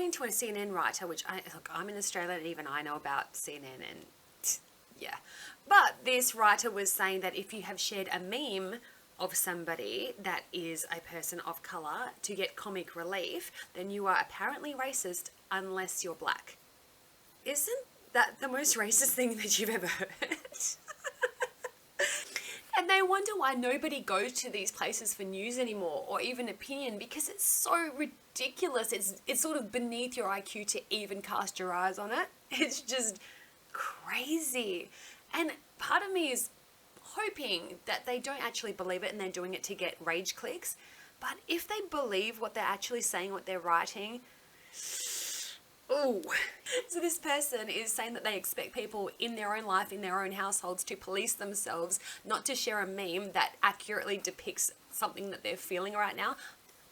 according to a CNN writer, which I'm in Australia and even I know about CNN and yeah. But this writer was saying that if you have shared a meme of somebody that is a person of colour to get comic relief, then you are apparently racist unless you're black. Isn't that the most racist thing that you've ever heard? And they wonder why nobody goes to these places for news anymore or even opinion, because it's so ridiculous. It's sort of beneath your IQ to even cast your eyes on it. It's just crazy. And part of me is hoping that they don't actually believe it and they're doing it to get rage clicks. But if they believe what they're actually saying, what they're writing, ooh. So this person is saying that they expect people in their own life, in their own households, to police themselves, not to share a meme that accurately depicts something that they're feeling right now.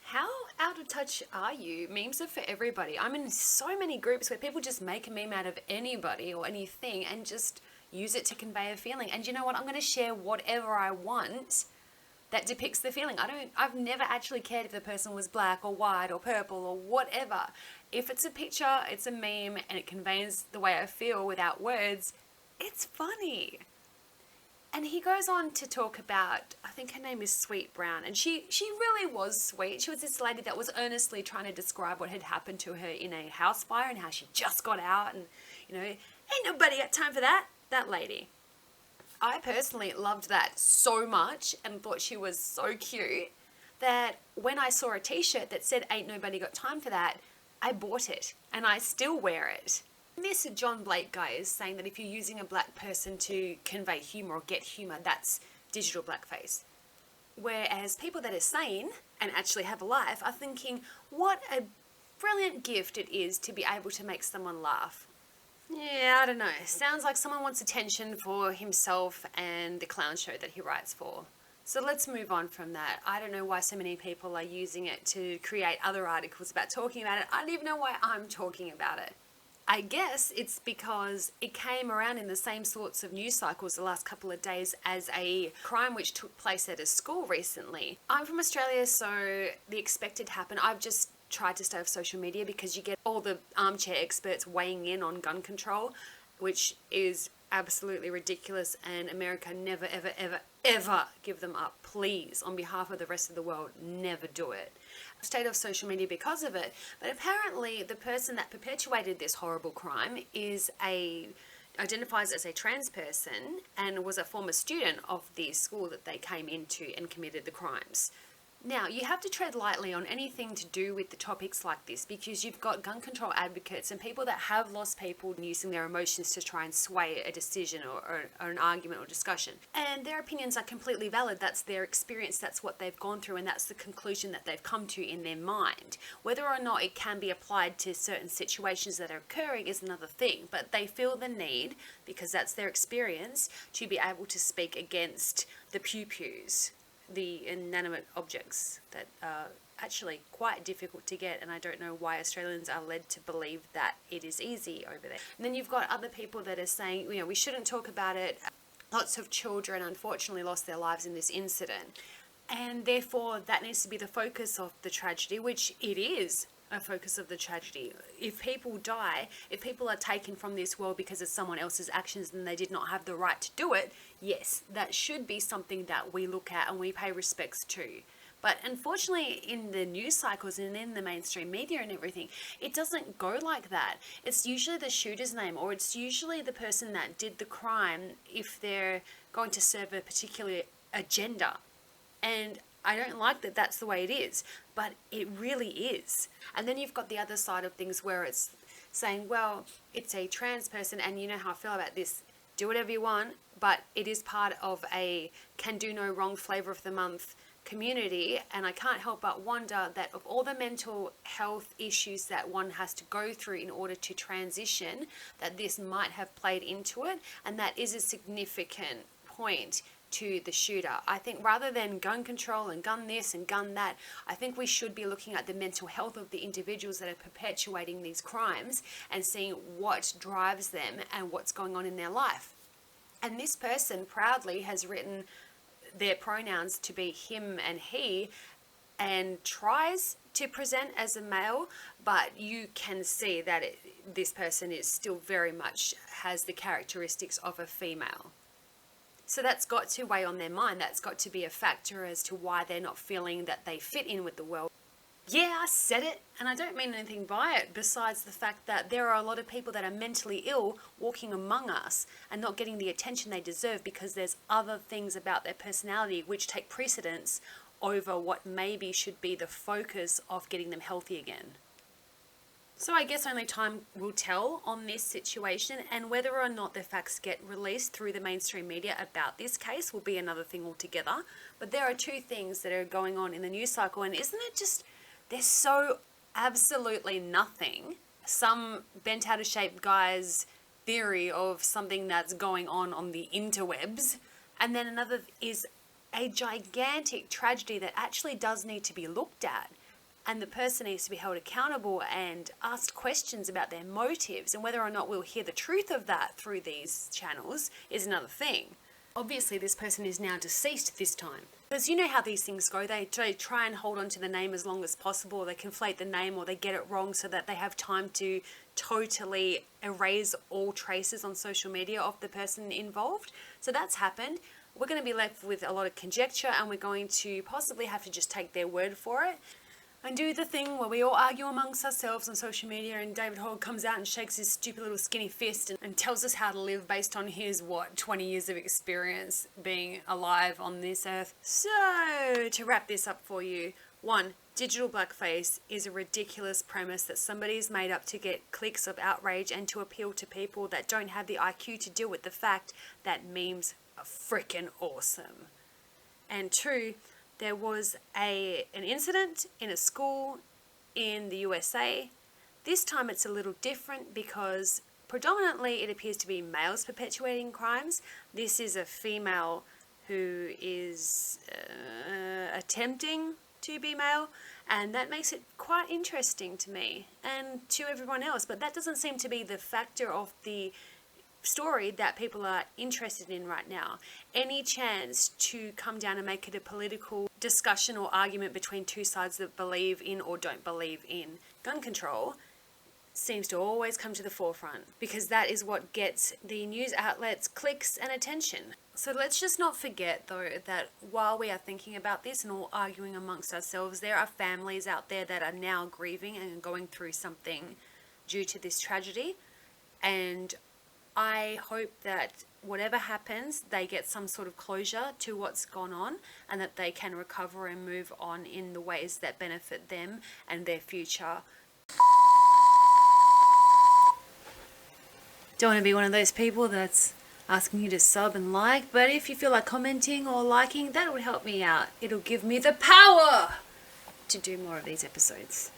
How out of touch are you? Memes are for everybody. I'm in so many groups where people just make a meme out of anybody or anything and just use it to convey a feeling. And you know what? I'm going to share whatever I want that depicts the feeling. I've never actually cared if the person was black or white or purple or whatever. If it's a picture, it's a meme, and it conveys the way I feel without words, it's funny. And he goes on to talk about, I think her name is Sweet Brown, and she really was sweet. She was this lady that was earnestly trying to describe what had happened to her in a house fire and how she just got out, and, you know, ain't nobody got time for that lady. I personally loved that so much and thought she was so cute that when I saw a t-shirt that said ain't nobody got time for that, I bought it and I still wear it. This John Blake guy is saying that if you're using a black person to convey humour or get humour, that's digital blackface. Whereas people that are sane and actually have a life are thinking, what a brilliant gift it is to be able to make someone laugh. Yeah, I don't know. Sounds like someone wants attention for himself and the clown show that he writes for. So let's move on from that. I don't know why so many people are using it to create other articles about talking about it. I don't even know why I'm talking about it. I guess it's because it came around in the same sorts of news cycles the last couple of days as a crime which took place at a school recently. I'm from Australia, so the expected happened. I've just tried to stay off social media because you get all the armchair experts weighing in on gun control, which is absolutely ridiculous, and America never, ever, ever, ever give them up. Please, on behalf of the rest of the world, never do it. I've stayed off social media because of it, but apparently the person that perpetuated this horrible crime identifies as a trans person and was a former student of the school that they came into and committed the crimes. Now, you have to tread lightly on anything to do with the topics like this, because you've got gun control advocates and people that have lost people using their emotions to try and sway a decision or an argument or discussion. And their opinions are completely valid. That's their experience, that's what they've gone through, and that's the conclusion that they've come to in their mind. Whether or not it can be applied to certain situations that are occurring is another thing, but they feel the need, because that's their experience, to be able to speak against the pew-pews, the inanimate objects that are actually quite difficult to get, and I don't know why Australians are led to believe that it is easy over there. And then you've got other people that are saying, you know, we shouldn't talk about it. Lots of children unfortunately lost their lives in this incident, and therefore that needs to be the focus of the tragedy, which it is a focus of the tragedy. If people die, if people are taken from this world because of someone else's actions and they did not have the right to do it, yes, that should be something that we look at and we pay respects to. But unfortunately, in the news cycles and in the mainstream media and everything, it doesn't go like that. It's usually the shooter's name, or it's usually the person that did the crime if they're going to serve a particular agenda. And I don't like that that's the way it is, but it really is. And then you've got the other side of things where it's saying, well, it's a trans person and you know how I feel about this, do whatever you want, but it is part of a can do no wrong flavor of the month community. And I can't help but wonder that of all the mental health issues that one has to go through in order to transition, that this might have played into it, and that is a significant point to the shooter. I think rather than gun control and gun this and gun that, I think we should be looking at the mental health of the individuals that are perpetuating these crimes and seeing what drives them and what's going on in their life. And this person proudly has written their pronouns to be him and he, and tries to present as a male, but you can see that this person is still very much has the characteristics of a female. So that's got to weigh on their mind. That's got to be a factor as to why they're not feeling that they fit in with the world. Yeah, I said it, and I don't mean anything by it besides the fact that there are a lot of people that are mentally ill walking among us and not getting the attention they deserve because there's other things about their personality which take precedence over what maybe should be the focus of getting them healthy again. So I guess only time will tell on this situation, and whether or not the facts get released through the mainstream media about this case will be another thing altogether. But there are two things that are going on in the news cycle, and isn't it just, they're so absolutely nothing. Some bent out of shape guy's theory of something that's going on the interwebs, and then another is a gigantic tragedy that actually does need to be looked at. And the person needs to be held accountable and asked questions about their motives, and whether or not we'll hear the truth of that through these channels is another thing. Obviously, this person is now deceased this time. Because you know how these things go. They try and hold on to the name as long as possible. They conflate the name or they get it wrong so that they have time to totally erase all traces on social media of the person involved. So that's happened. We're going to be left with a lot of conjecture, and we're going to possibly have to just take their word for it. And do the thing where we all argue amongst ourselves on social media, and David Hogg comes out and shakes his stupid little skinny fist and tells us how to live based on his, 20 years of experience being alive on this earth. So, to wrap this up for you, 1, digital blackface is a ridiculous premise that somebody's made up to get clicks of outrage and to appeal to people that don't have the IQ to deal with the fact that memes are freaking awesome. And 2, there was an incident in a school in the USA. This time it's a little different because predominantly it appears to be males perpetuating crimes. This is a female who is attempting to be male, and that makes it quite interesting to me and to everyone else. But that doesn't seem to be the factor of the story that people are interested in right now. Any chance to come down and make it a political discussion or argument between two sides that believe in or don't believe in gun control seems to always come to the forefront, because that is what gets the news outlets clicks and attention. So let's just not forget though that while we are thinking about this and all arguing amongst ourselves, there are families out there that are now grieving and going through something due to this tragedy, and I hope that whatever happens, they get some sort of closure to what's gone on, and that they can recover and move on in the ways that benefit them and their future. Don't want to be one of those people that's asking you to sub and like, but if you feel like commenting or liking, that would help me out. It'll give me the power to do more of these episodes.